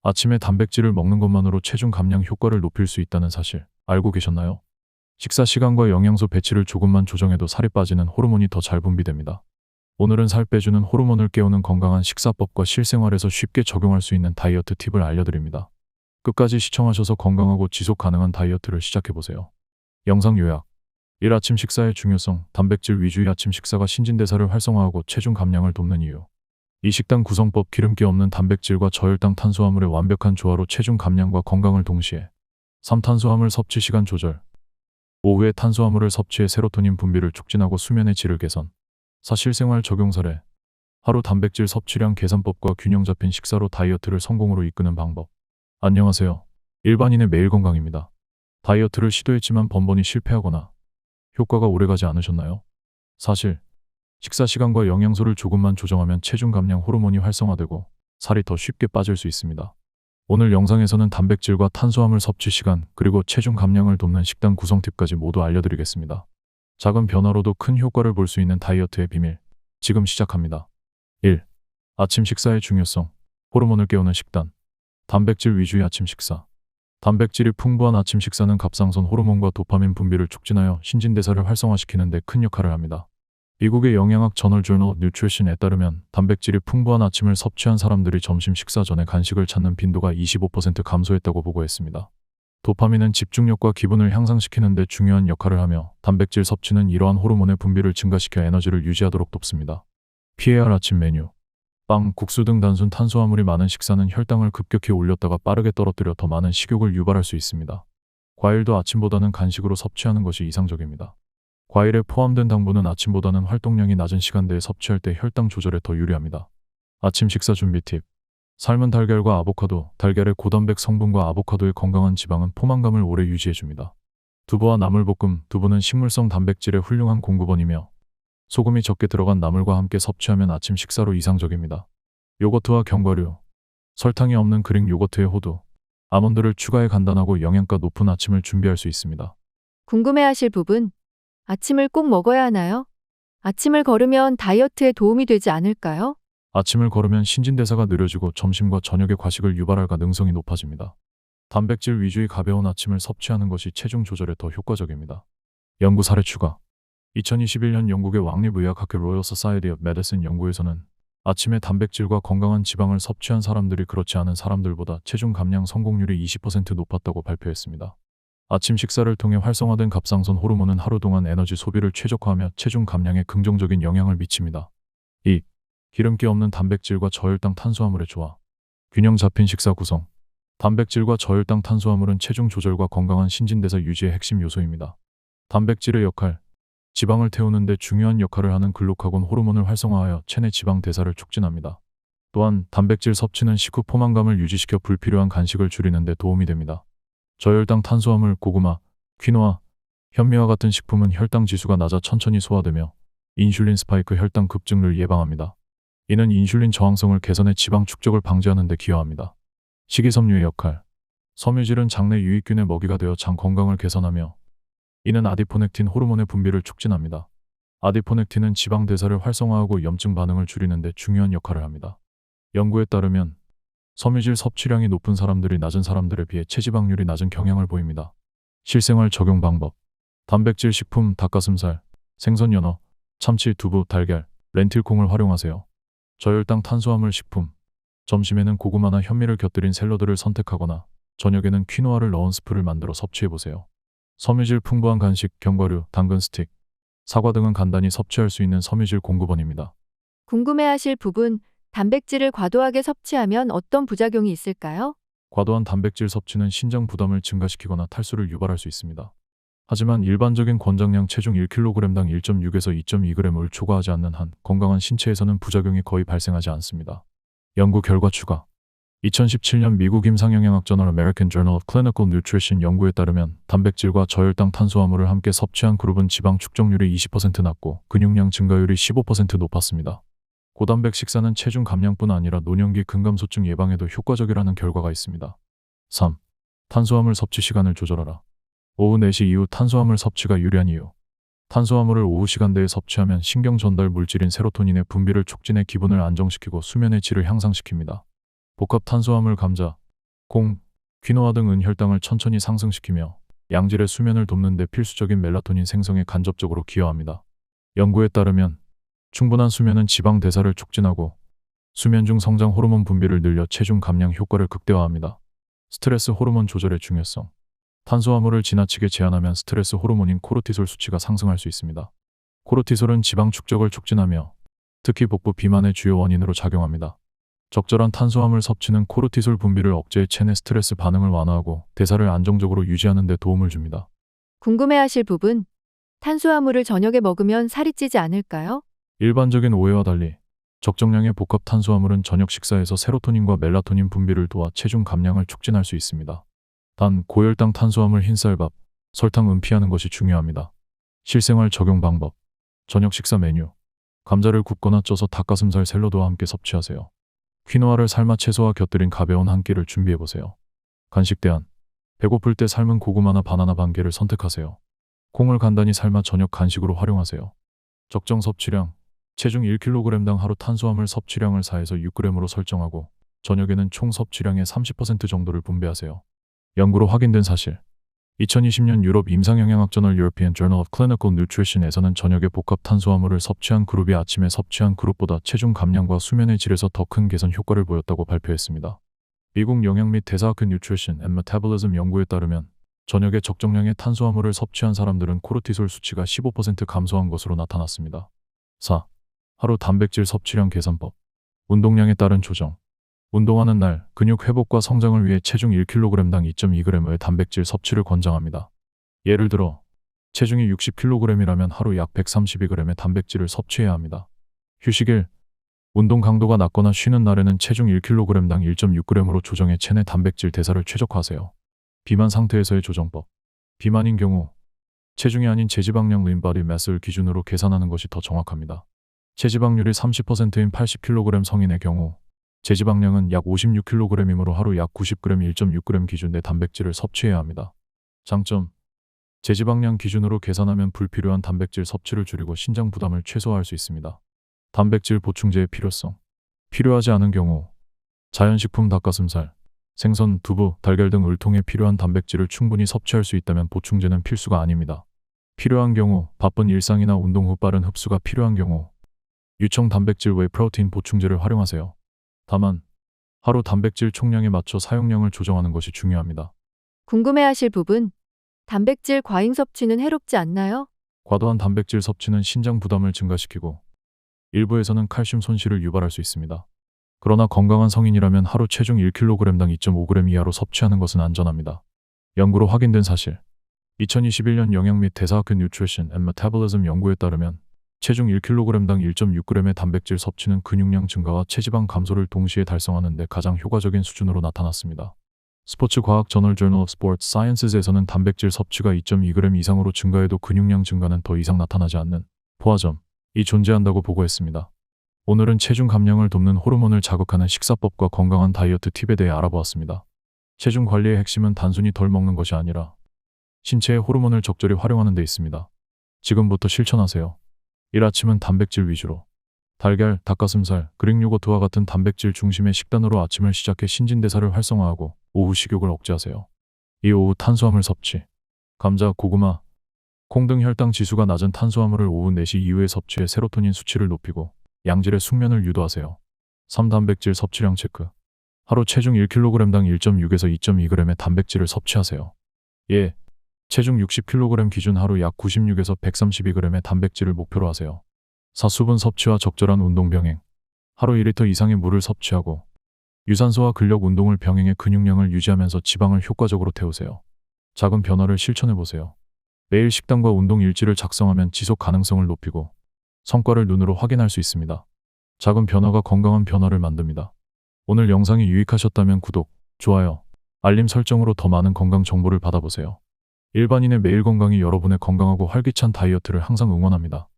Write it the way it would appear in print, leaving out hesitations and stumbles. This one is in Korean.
아침에 단백질을 먹는 것만으로 체중 감량 효과를 높일 수 있다는 사실 알고 계셨나요? 식사 시간과 영양소 배치를 조금만 조정해도 살이 빠지는 호르몬이 더 잘 분비됩니다. 오늘은 살 빼주는 호르몬을 깨우는 건강한 식사법과 실생활에서 쉽게 적용할 수 있는 다이어트 팁을 알려드립니다. 끝까지 시청하셔서 건강하고 지속 가능한 다이어트를 시작해보세요. 영상 요약. 1. 아침 식사의 중요성. 단백질 위주의 아침 식사가 신진대사를 활성화하고 체중 감량을 돕는 이유. 이 식단 구성법. 기름기 없는 단백질과 저혈당 탄수화물의 완벽한 조화로 체중 감량과 건강을 동시에. 3. 탄수화물 섭취 시간 조절. 오후에 탄수화물을 섭취해 세로토닌 분비를 촉진하고 수면의 질을 개선. 4. 실생활 적용 사례. 하루 단백질 섭취량 계산법과 균형 잡힌 식사로 다이어트를 성공으로 이끄는 방법. 안녕하세요. 일반인의 매일 건강입니다. 다이어트를 시도했지만 번번이 실패하거나 효과가 오래가지 않으셨나요? 사실 식사 시간과 영양소를 조금만 조정하면 체중 감량 호르몬이 활성화되고 살이 더 쉽게 빠질 수 있습니다. 오늘 영상에서는 단백질과 탄수화물 섭취 시간, 그리고 체중 감량을 돕는 식단 구성 팁까지 모두 알려드리겠습니다. 작은 변화로도 큰 효과를 볼 수 있는 다이어트의 비밀. 지금 시작합니다. 1. 아침 식사의 중요성. 호르몬을 깨우는 식단. 단백질 위주의 아침 식사. 단백질이 풍부한 아침 식사는 갑상선 호르몬과 도파민 분비를 촉진하여 신진대사를 활성화시키는 데 큰 역할을 합니다. 미국의 영양학 저널 조널 오브 뉴트리션에 따르면 단백질이 풍부한 아침을 섭취한 사람들이 점심 식사 전에 간식을 찾는 빈도가 25% 감소했다고 보고했습니다. 도파민은 집중력과 기분을 향상시키는 데 중요한 역할을 하며 단백질 섭취는 이러한 호르몬의 분비를 증가시켜 에너지를 유지하도록 돕습니다. 피해야 할 아침 메뉴. 빵, 국수 등 단순 탄수화물이 많은 식사는 혈당을 급격히 올렸다가 빠르게 떨어뜨려 더 많은 식욕을 유발할 수 있습니다. 과일도 아침보다는 간식으로 섭취하는 것이 이상적입니다. 과일에 포함된 당분은 아침보다는 활동량이 낮은 시간대에 섭취할 때 혈당 조절에 더 유리합니다. 아침 식사 준비 팁. 삶은 달걀과 아보카도. 달걀의 고단백 성분과 아보카도의 건강한 지방은 포만감을 오래 유지해줍니다. 두부와 나물볶음. 두부는 식물성 단백질의 훌륭한 공급원이며 소금이 적게 들어간 나물과 함께 섭취하면 아침 식사로 이상적입니다. 요거트와 견과류. 설탕이 없는 그릭 요거트에 호두, 아몬드를 추가해 간단하고 영양가 높은 아침을 준비할 수 있습니다. 궁금해하실 부분. 아침을 꼭 먹어야 하나요? 아침을 걸으면 다이어트에 도움이 되지 않을까요? 아침을 걸으면 신진대사가 느려지고 점심과 저녁에 과식을 유발할 가능성이 높아집니다. 단백질 위주의 가벼운 아침을 섭취하는 것이 체중 조절에 더 효과적입니다. 연구 사례 추가. 2021년 영국의 왕립의학학회 로열 소사이티 오브 메디슨 연구에서는 아침에 단백질과 건강한 지방을 섭취한 사람들이 그렇지 않은 사람들보다 체중 감량 성공률이 20% 높았다고 발표했습니다. 아침 식사를 통해 활성화된 갑상선 호르몬은 하루 동안 에너지 소비를 최적화하며 체중 감량에 긍정적인 영향을 미칩니다. 2. 기름기 없는 단백질과 저혈당 탄수화물의 조화. 균형 잡힌 식사 구성. 단백질과 저혈당 탄수화물은 체중 조절과 건강한 신진대사 유지의 핵심 요소입니다. 단백질의 역할. 지방을 태우는 데 중요한 역할을 하는 글루카곤 호르몬을 활성화하여 체내 지방 대사를 촉진합니다. 또한 단백질 섭취는 식후 포만감을 유지시켜 불필요한 간식을 줄이는 데 도움이 됩니다. 저혈당 탄수화물, 고구마, 퀴노아, 현미와 같은 식품은 혈당 지수가 낮아 천천히 소화되며 인슐린 스파이크 혈당 급증을 예방합니다. 이는 인슐린 저항성을 개선해 지방 축적을 방지하는 데 기여합니다. 식이섬유의 역할. 섬유질은 장내 유익균의 먹이가 되어 장 건강을 개선하며 이는 아디포넥틴 호르몬의 분비를 촉진합니다. 아디포넥틴은 지방 대사를 활성화하고 염증 반응을 줄이는 데 중요한 역할을 합니다. 연구에 따르면 섬유질 섭취량이 높은 사람들이 낮은 사람들에 비해 체지방률이 낮은 경향을 보입니다. 실생활 적용 방법. 단백질 식품, 닭가슴살, 생선, 연어, 참치, 두부, 달걀, 렌틸콩을 활용하세요. 저혈당 탄수화물 식품. 점심에는 고구마나 현미를 곁들인 샐러드를 선택하거나 저녁에는 퀴노아를 넣은 스프를 만들어 섭취해보세요. 섬유질 풍부한 간식, 견과류, 당근 스틱, 사과 등은 간단히 섭취할 수 있는 섬유질 공급원입니다. 궁금해하실 부분. 단백질을 과도하게 섭취하면 어떤 부작용이 있을까요? 과도한 단백질 섭취는 신장 부담을 증가시키거나 탈수를 유발할 수 있습니다. 하지만 일반적인 권장량 체중 1kg당 1.6에서 2.2g을 초과하지 않는 한 건강한 신체에서는 부작용이 거의 발생하지 않습니다. 연구 결과 추가. 2017년 미국 임상영양학 저널 American Journal of Clinical Nutrition 연구에 따르면 단백질과 저혈당 탄수화물을 함께 섭취한 그룹은 지방 축적률이 20% 낮고 근육량 증가율이 15% 높았습니다. 고단백 식사는 체중 감량뿐 아니라 노년기 근감소증 예방에도 효과적이라는 결과가 있습니다. 3. 탄수화물 섭취 시간을 조절하라. 오후 4시 이후 탄수화물 섭취가 유리한 이유. 탄수화물을 오후 시간대에 섭취하면 신경 전달 물질인 세로토닌의 분비를 촉진해 기분을 안정시키고 수면의 질을 향상시킵니다. 복합 탄수화물 감자, 콩, 퀴노아 등 은혈당을 천천히 상승시키며 양질의 수면을 돕는 데 필수적인 멜라토닌 생성에 간접적으로 기여합니다. 연구에 따르면 충분한 수면은 지방 대사를 촉진하고 수면 중 성장 호르몬 분비를 늘려 체중 감량 효과를 극대화합니다. 스트레스 호르몬 조절의 중요성. 탄수화물을 지나치게 제한하면 스트레스 호르몬인 코르티솔 수치가 상승할 수 있습니다. 코르티솔은 지방 축적을 촉진하며 특히 복부 비만의 주요 원인으로 작용합니다. 적절한 탄수화물 섭취는 코르티솔 분비를 억제해 체내 스트레스 반응을 완화하고 대사를 안정적으로 유지하는 데 도움을 줍니다. 궁금해하실 부분. 탄수화물을 저녁에 먹으면 살이 찌지 않을까요? 일반적인 오해와 달리 적정량의 복합 탄수화물은 저녁 식사에서 세로토닌과 멜라토닌 분비를 도와 체중 감량을 촉진할 수 있습니다. 단 고혈당 탄수화물 흰쌀밥, 설탕은 피하는 것이 중요합니다. 실생활 적용 방법. 저녁 식사 메뉴. 감자를 굽거나 쪄서 닭가슴살 샐러드와 함께 섭취하세요. 퀴노아를 삶아 채소와 곁들인 가벼운 한 끼를 준비해보세요. 간식 대안. 배고플 때 삶은 고구마나 바나나 반 개를 선택하세요. 콩을 간단히 삶아 저녁 간식으로 활용하세요. 적정 섭취량. 체중 1kg당 하루 탄수화물 섭취량을 4에서 6g으로 설정하고 저녁에는 총 섭취량의 30% 정도를 분배하세요. 연구로 확인된 사실. 2020년 유럽 임상영양학 저널 European Journal of Clinical Nutrition에서는 저녁에 복합 탄수화물을 섭취한 그룹이 아침에 섭취한 그룹보다 체중 감량과 수면의 질에서 더 큰 개선 효과를 보였다고 발표했습니다. 미국 영양 및 대사학회 Nutrition and Metabolism 연구에 따르면 저녁에 적정량의 탄수화물을 섭취한 사람들은 코르티솔 수치가 15% 감소한 것으로 나타났습니다. 4. 하루 단백질 섭취량 계산법. 운동량에 따른 조정. 운동하는 날 근육 회복과 성장을 위해 체중 1kg당 2.2g의 단백질 섭취를 권장합니다. 예를 들어 체중이 60kg이라면 하루 약 132g의 단백질을 섭취해야 합니다. 휴식일. 운동 강도가 낮거나 쉬는 날에는 체중 1kg당 1.6g으로 조정해 체내 단백질 대사를 최적화하세요. 비만 상태에서의 조정법. 비만인 경우 체중이 아닌 제지방량 lean body mass를 기준으로 계산하는 것이 더 정확합니다. 체지방률이 30%인 80kg 성인의 경우 제지방량은 약 56kg이므로 하루 약 90g 1.6g 기준 내 단백질을 섭취해야 합니다. 장점. 제지방량 기준으로 계산하면 불필요한 단백질 섭취를 줄이고 신장 부담을 최소화할 수 있습니다. 단백질 보충제의 필요성. 필요하지 않은 경우 자연식품 닭가슴살, 생선, 두부, 달걀 등 을통에 필요한 단백질을 충분히 섭취할 수 있다면 보충제는 필수가 아닙니다. 필요한 경우, 바쁜 일상이나 운동 후 빠른 흡수가 필요한 경우 유청 단백질 외 프로테인 보충제를 활용하세요. 다만 하루 단백질 총량에 맞춰 사용량을 조정하는 것이 중요합니다. 궁금해하실 부분. 단백질 과잉 섭취는 해롭지 않나요? 과도한 단백질 섭취는 신장 부담을 증가시키고 일부에서는 칼슘 손실을 유발할 수 있습니다. 그러나 건강한 성인이라면 하루 체중 1kg당 2.5g 이하로 섭취하는 것은 안전합니다. 연구로 확인된 사실. 2021년 영양 및 대사학회 Nutrition and Metabolism 연구에 따르면 체중 1kg당 1.6g의 단백질 섭취는 근육량 증가와 체지방 감소를 동시에 달성하는 데 가장 효과적인 수준으로 나타났습니다. 스포츠 과학 저널 Journal of Sports Sciences에서는 단백질 섭취가 2.2g 이상으로 증가해도 근육량 증가는 더 이상 나타나지 않는 포화점이 존재한다고 보고했습니다. 오늘은 체중 감량을 돕는 호르몬을 자극하는 식사법과 건강한 다이어트 팁에 대해 알아보았습니다. 체중 관리의 핵심은 단순히 덜 먹는 것이 아니라 신체의 호르몬을 적절히 활용하는 데 있습니다. 지금부터 실천하세요. 1. 아침은 단백질 위주로. 달걀, 닭가슴살, 그릭 요거트와 같은 단백질 중심의 식단으로 아침을 시작해 신진대사를 활성화하고 오후 식욕을 억제하세요. 2. 오후 탄수화물 섭취. 감자, 고구마, 콩 등 혈당 지수가 낮은 탄수화물을 오후 4시 이후에 섭취해 세로토닌 수치를 높이고 양질의 숙면을 유도하세요. 3. 단백질 섭취량 체크. 하루 체중 1kg당 1.6에서 2.2g의 단백질을 섭취하세요. 예. 체중 60kg 기준 하루 약 96에서 132g의 단백질을 목표로 하세요. 4. 수분 섭취와 적절한 운동 병행. 하루 1리터 이상의 물을 섭취하고 유산소와 근력 운동을 병행해 근육량을 유지하면서 지방을 효과적으로 태우세요. 작은 변화를 실천해보세요. 매일 식단과 운동 일지를 작성하면 지속 가능성을 높이고 성과를 눈으로 확인할 수 있습니다. 작은 변화가 건강한 변화를 만듭니다. 오늘 영상이 유익하셨다면 구독, 좋아요, 알림 설정으로 더 많은 건강 정보를 받아보세요. 일반인의 매일 건강이 여러분의 건강하고 활기찬 다이어트를 항상 응원합니다.